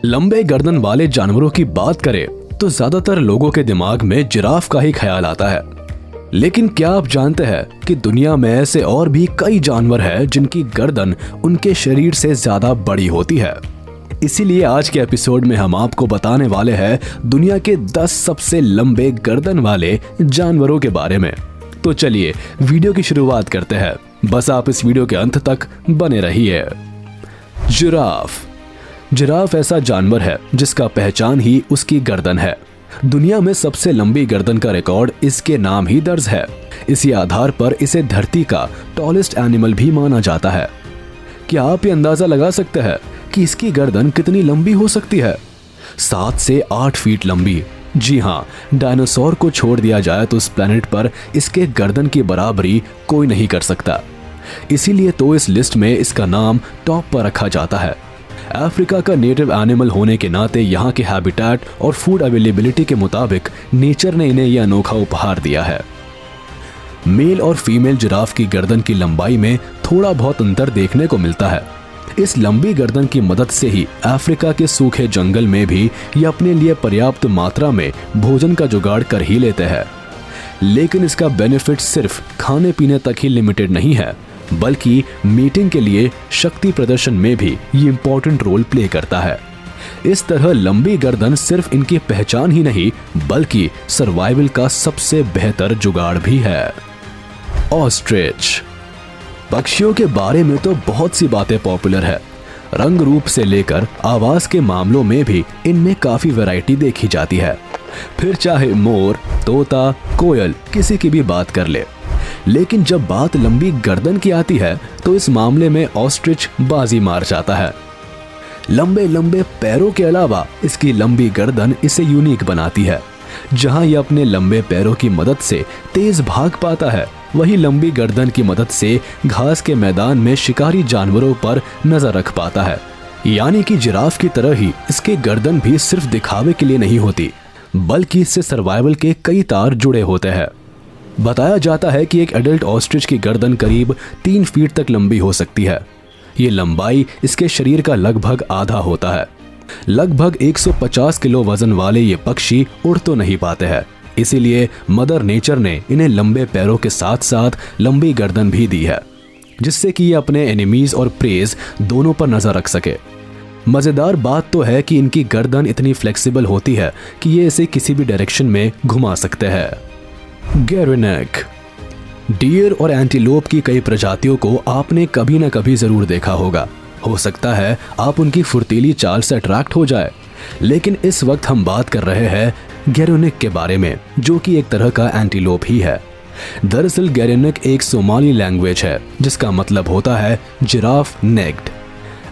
लंबे गर्दन वाले जानवरों की बात करें तो ज्यादातर लोगों के दिमाग में जिराफ का ही ख्याल आता है। लेकिन क्या आप जानते हैं कि दुनिया में ऐसे और भी कई जानवर हैं जिनकी गर्दन उनके शरीर से ज्यादा बड़ी होती है। इसीलिए आज के एपिसोड में हम आपको बताने वाले हैं दुनिया के 10 सबसे लंबे गर्दन वाले जानवरों के बारे में। तो चलिए वीडियो की शुरुआत करते हैं, बस आप इस वीडियो के अंत तक बने रहिए। जिराफ ऐसा जानवर है जिसका पहचान ही उसकी गर्दन है। दुनिया में सबसे लंबी गर्दन का रिकॉर्ड इसके नाम ही दर्ज है। इसी आधार पर इसे धरती का टॉलेस्ट एनिमल भी माना जाता है। क्या आप ये अंदाजा लगा सकते हैं कि इसकी गर्दन कितनी लंबी हो सकती है? 7 से 8 फीट लंबी। जी हाँ, डायनासोर को छोड़ दिया जाए तो इस प्लेनेट पर इसके गर्दन की बराबरी कोई नहीं कर सकता। इसीलिए तो इस लिस्ट में इसका नाम टॉप पर रखा जाता है। अफ्रीका का नेटिव एनिमल होने के नाते यहाँ के हैबिटेट और फूड अवेलेबिलिटी के मुताबिक नेचर ने इन्हें यह अनोखा उपहार दिया है। मेल और फीमेल जिराफ की गर्दन की लंबाई में थोड़ा बहुत अंतर देखने को मिलता है। इस लंबी गर्दन की मदद से ही अफ्रीका के सूखे जंगल में भी ये अपने लिए पर्याप्त मात्रा में भोजन का जुगाड़ कर ही लेते हैं। लेकिन इसका बेनिफिट सिर्फ खाने पीने तक ही लिमिटेड नहीं है, बल्कि मीटिंग के लिए शक्ति प्रदर्शन में भी ये इंपॉर्टेंट रोल प्ले करता है। इस तरह लंबी गर्दन सिर्फ इनकी पहचान ही नहीं बल्कि सर्वाइवल का सबसे बेहतर जुगाड़ भी है। ऑस्ट्रिच। पक्षियों के बारे में तो बहुत सी बातें पॉपुलर है। रंग रूप से लेकर आवाज के मामलों में भी इनमें काफी वैरायटी देखी जाती है। फिर चाहे मोर, तोता, कोयल किसी की भी बात कर ले, लेकिन जब बात लंबी गर्दन की आती है तो इस मामले में ऑस्ट्रिच बाजी मार जाता है। लंबे लंबे पैरों के अलावा इसकी लंबी गर्दन इसे यूनिक बनाती है। जहां यह अपने लंबे पैरों की मदद से तेज भाग पाता है, वहीं लंबी गर्दन की मदद से घास के मैदान में शिकारी जानवरों पर नजर रख पाता है। यानी कि जिराफ की तरह ही इसके गर्दन भी सिर्फ दिखावे के लिए नहीं होती, बल्कि इससे सर्वाइवल के कई तार जुड़े होते हैं। बताया जाता है कि एक एडल्ट ऑस्ट्रिच की गर्दन करीब 3 फीट तक लंबी हो सकती है। ये लंबाई इसके शरीर का लगभग आधा होता है। लगभग 150 किलो वजन वाले ये पक्षी उड़ तो नहीं पाते हैं, इसीलिए मदर नेचर ने इन्हें लंबे पैरों के साथ साथ लंबी गर्दन भी दी है, जिससे कि ये अपने एनिमीज और प्रेज दोनों पर नजर रख सके। मजेदार बात तो है कि इनकी गर्दन इतनी फ्लेक्सिबल होती है कि ये इसे किसी भी डायरेक्शन में घुमा सकते हैं। गैरोनेक। डियर और एंटीलोप की कई प्रजातियों को आपने कभी न कभी जरूर देखा होगा। हो सकता है आप उनकी फुर्तीली चाल से अट्रैक्ट हो जाए, लेकिन इस वक्त हम बात कर रहे हैं गैरोनेक के बारे में, जो कि एक तरह का एंटीलोप ही है। दरअसल गैरोनेक एक सोमाली लैंग्वेज है जिसका मतलब होता है जिराफ नेक्ड।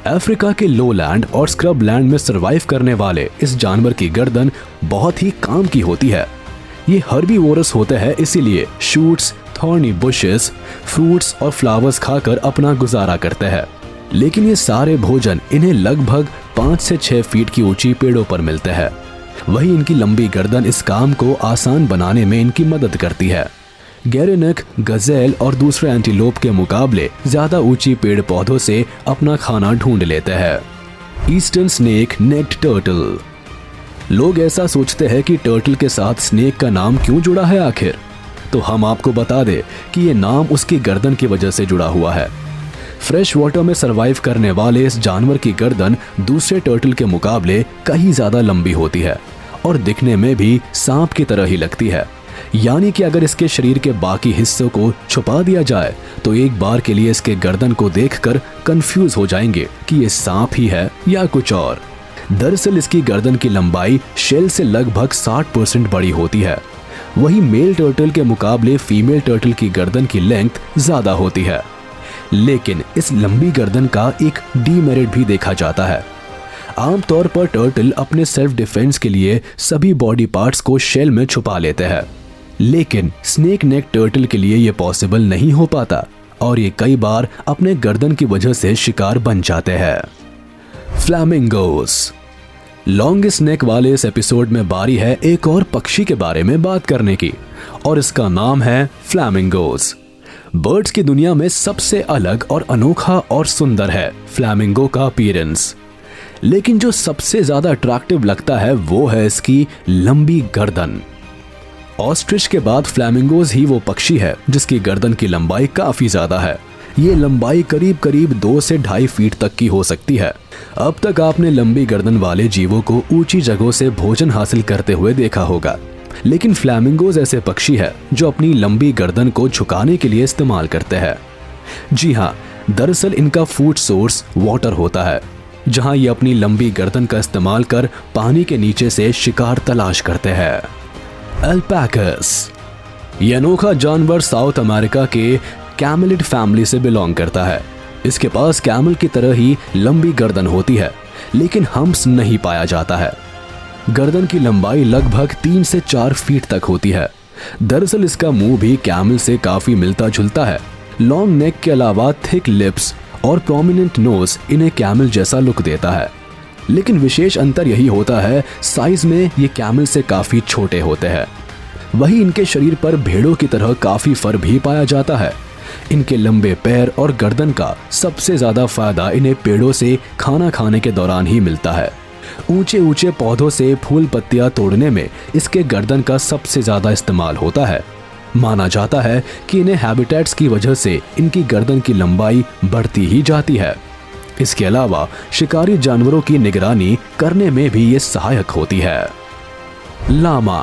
अफ्रीका के लोलैंड और स्क्रब लैंड में सरवाइव करने वाले इस जानवर की गर्दन बहुत ही काम की होती है। ये हर्बीवोरस होते हैं, इसीलिए शूट्स, थॉर्नी बुशेस, फ्रूट्स और फ्लावर्स खाकर अपना गुजारा करते हैं। लेकिन ये सारे भोजन इन्हें लगभग 5 से 6 फीट की ऊंची पेड़ों पर मिलते हैं। वहीं इनकी लंबी गर्दन इस काम को आसान बनाने में इनकी मदद करती है। गैरोनेक गजेल और दूसरे एंटीलोप के मुकाबले ज्यादा ऊंची पेड़ पौधों से अपना खाना ढूंढ लेते हैं। Eastern snake necked turtle. लोग ऐसा सोचते हैं कि टर्टल के साथ स्नेक का नाम क्यों जुड़ा है आखिर? तो हम आपको बता दें कि ये नाम उसकी गर्दन की वजह से जुड़ा हुआ है। फ्रेश वाटर में सरवाइव करने वाले इस जानवर की गर्दन दूसरे टर्टल के मुकाबले कहीं ज्यादा लंबी होती है और दिखने में भी सांप की तरह ही लगती है। यानी कि अगर इसके शरीर के बाकी हिस्सों को छुपा दिया जाए तो एक बार के लिए इसके गर्दन को देखकर कंफ्यूज हो जाएंगे कि ये सांप ही है या कुछ और। दरअसल इसकी गर्दन की लंबाई शेल से लगभग 60% बड़ी होती है। वहीं मेल टर्टल के मुकाबले फीमेल टर्टल की गर्दन की लेंथ ज्यादा होती है। लेकिन इस लंबी गर्दन का एक डीमेरिट भी देखा जाता है। आमतौर पर टर्टल अपने सेल्फ डिफेंस के लिए सभी बॉडी पार्ट्स को शेल में छुपा लेते हैं, लेकिन स्नेक नेक टर्टल के लिए यह पॉसिबल नहीं हो पाता और ये कई बार अपने गर्दन की वजह से शिकार बन जाते हैं। फ्लैमिंगोस। लॉन्गेस्ट नेक वाले इस एपिसोड में बारी है एक और पक्षी के बारे में बात करने की, और इसका नाम है फ्लैमिंगोस। बर्ड्स की दुनिया में सबसे अलग और अनोखा और सुंदर है फ्लैमिंगो का अपीयरेंस। लेकिन जो सबसे ज्यादा अट्रैक्टिव लगता है वो है इसकी लंबी गर्दन। ऑस्ट्रिच के बाद फ्लैमिंगोज ही वो पक्षी है जिसकी गर्दन की लंबाई काफी ज्यादा है। ये लंबाई करीब करीब 2 से 2.5 फीट तक की हो सकती है। अब तक आपने लंबी गर्दन वाले जीवों को ऊंची जगहों से भोजन हासिल करते हुए देखा होगा, लेकिन फ्लैमिंगोज ऐसे पक्षी है जो अपनी लंबी गर्दन को झुकाने के लिए इस्तेमाल करते हैं। जी हाँ, दरअसल इनका फूड सोर्स वाटर होता है, जहां ये अपनी लंबी गर्दन का इस्तेमाल कर पानी के नीचे से शिकार तलाश करते हैं। अल्पैकास, ये अनोखा जानवर साउथ अमेरिका के कैमेलिड फैमिली से बिलोंग करता है। इसके पास कैमल की तरह ही लंबी गर्दन होती है, लेकिन हम्प्स नहीं पाया जाता है। गर्दन की लंबाई लगभग 3 से 4 फीट तक होती है। दरअसल इसका मुंह भी कैमल से काफी मिलता जुलता है। लॉन्ग नेक के अलावा थिक लिप्स और प्रोमिनेंट नोज इन्हें कैमल जैसा लुक देता है, लेकिन विशेष अंतर यही होता है साइज में ये कैमल से काफी छोटे होते हैं। वहीं इनके शरीर पर भेड़ों की तरह काफी फर भी पाया जाता है। इनके लंबे पैर और गर्दन का सबसे ज्यादा फायदा इन्हें पेड़ों से खाना खाने के दौरान ही मिलता है। ऊंचे ऊंचे पौधों से फूल पत्तियां तोड़ने में इसके गर्दन का सबसे ज्यादा इस्तेमाल होता है। माना जाता है कि इन्हें हैबिटेट्स की वजह से इनकी गर्दन की लंबाई बढ़ती ही जाती है। इसके अलावा शिकारी जानवरों की निगरानी करने में भी ये सहायक होती है। लामा,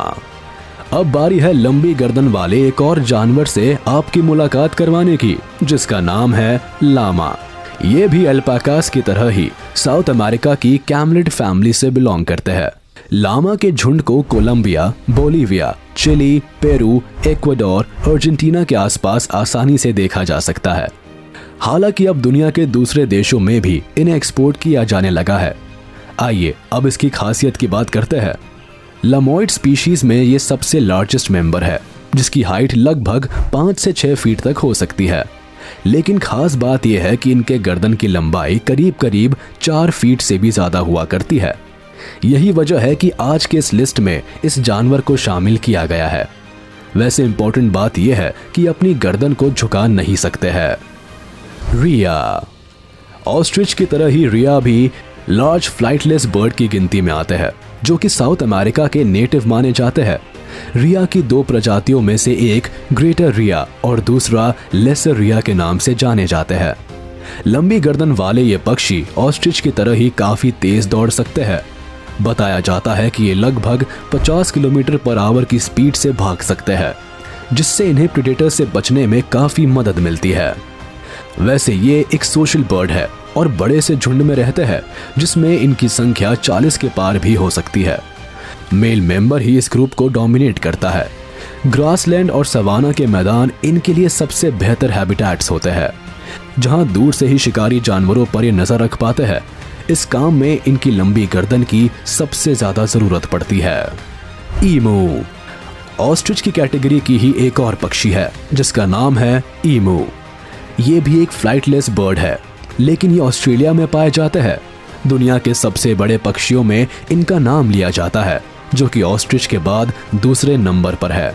अब बारी है लंबी गर्दन वाले एक और जानवर से आपकी मुलाकात करवाने की, जिसका नाम है लामा। ये भी अल्पाकास की तरह ही साउथ अमेरिका की कैमलिड फैमिली से बिलोंग करते हैं। लामा के झुंड को Colombia, Bolivia, Chile, Peru, Ecuador, Argentina के आसपास आसानी से देखा जा सकता है। हालांकि अब दुनिया के दूसरे देशों में भी इन्हें एक्सपोर्ट किया जाने लगा है। आइए अब इसकी खासियत की बात करते हैं। लामोइड स्पीशीज में ये सबसे लार्जेस्ट मेंबर है, जिसकी हाइट लगभग 5 से 6 फीट तक हो सकती है। लेकिन खास बात यह है कि इनके गर्दन की लंबाई करीब करीब 4 फीट से भी ज्यादा हुआ करती है। यही वजह है कि आज के इस लिस्ट में इस जानवर को शामिल किया गया है। वैसे इंपॉर्टेंट बात यह है कि अपनी गर्दन को झुका नहीं सकते हैं। रिया, ऑस्ट्रिच की तरह ही रिया भी लार्ज फ्लाइटलेस बर्ड की गिनती में आते हैं, जो कि साउथ अमेरिका के नेटिव माने जाते हैं। रिया की 2 प्रजातियों में से एक ग्रेटर रिया और दूसरा लेसर रिया के नाम से जाने जाते हैं। लंबी गर्दन वाले ये पक्षी ऑस्ट्रिच की तरह ही काफी तेज दौड़ सकते हैं। बताया जाता है कि ये लगभग 50 किलोमीटर पर आवर की स्पीड से भाग सकते हैं, जिससे इन्हें प्रेडेटर से बचने में काफी मदद मिलती है। वैसे ये एक सोशल बर्ड है और बड़े से झुंड में रहते हैं, जिसमें इनकी संख्या 40 के पार भी हो सकती है। मेल मेंबर ही इस ग्रुप को डोमिनेट करता है। ग्रासलैंड और सवाना के मैदान इनके लिए सबसे बेहतर हैबिटेट्स होते हैं, जहां दूर से ही शिकारी जानवरों पर ये नजर रख पाते हैं। इस काम में इनकी लंबी गर्दन की सबसे ज्यादा जरूरत पड़ती है। ईमू, ऑस्ट्रिच की कैटेगरी की ही एक और पक्षी है, जिसका नाम है ईमू। ये भी एक फ्लाइटलेस बर्ड है, लेकिन ये ऑस्ट्रेलिया में पाए जाते हैं। दुनिया के सबसे बड़े पक्षियों में इनका नाम लिया जाता है, जो कि ऑस्ट्रिच के बाद दूसरे नंबर पर है।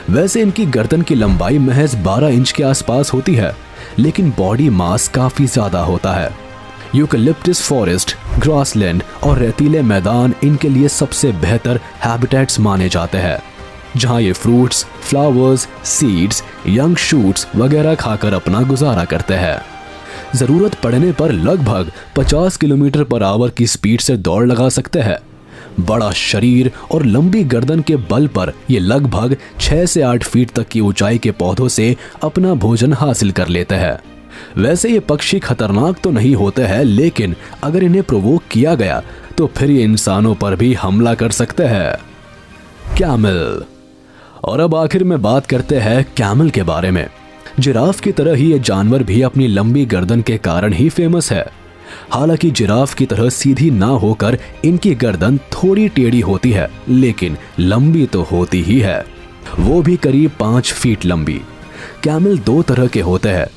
वैसे इनकी गर्दन की लंबाई महज 12 इंच के आसपास होती है, लेकिन बॉडी मास काफी ज्यादा होता है। यूकलिप्टस फॉरेस्ट, ग्रासलैंड और रेतीले मैदान इनके लिए सबसे बेहतर हैबिटेट्स माने जाते हैं, जहां ये fruits, flowers, seeds, young shoots वगैरह खाकर अपना गुजारा करते हैं। जरूरत पड़ने पर लगभग 50 किलोमीटर पर आवर की स्पीड से दौड़ लगा सकते हैं। बड़ा शरीर और लंबी गर्दन के बल पर ये लगभग 6 से 8 फीट तक की ऊंचाई के पौधों से अपना भोजन हासिल कर लेते हैं। वैसे ये पक्षी खतरनाक तो नहीं होते हैं, लेकिन अगर इन्हें प्रोवोक किया गया तो फिर ये इंसानों पर भी हमला कर सकते हैं। कैमल, और अब आखिर में बात करते हैं कैमल के बारे में। जिराफ की तरह ही ये जानवर भी अपनी लंबी गर्दन के कारण ही फेमस है। हालांकि जिराफ की तरह सीधी ना होकर इनकी गर्दन थोड़ी टेढ़ी होती है, लेकिन लंबी तो होती ही है, वो भी करीब 5 फीट लंबी। कैमल 2 तरह के होते हैं,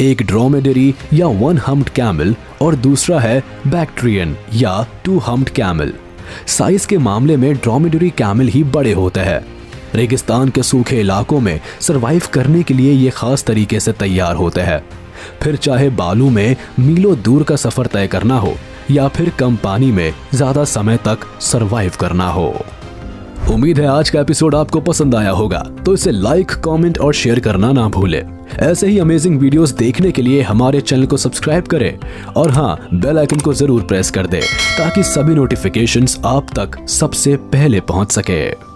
एक ड्रोमेडरी या 1 हम्प्ड कैमल और दूसरा है बैक्ट्रियन या 2 हम्प्ड कैमल। साइज के मामले में ड्रोमेडरी कैमल ही बड़े होते हैं। रेगिस्तान के सूखे इलाकों में सरवाइव करने के लिए ये खास तरीके से तैयार होते हैं। फिर चाहे बालू में मीलों दूर का सफर तय करना हो या फिर कम पानी में ज्यादा समय तक सरवाइव करना हो। उम्मीद है आज का एपिसोड आपको पसंद आया होगा, तो इसे लाइक, कमेंट और शेयर करना ना भूलें। ऐसे ही अमेजिंग वीडियोस देखने के लिए हमारे चैनल को सब्सक्राइब करें और हाँ, बेल आइकन को जरूर प्रेस कर दें ताकि सभी नोटिफिकेशंस आप तक सबसे पहले पहुंच सके।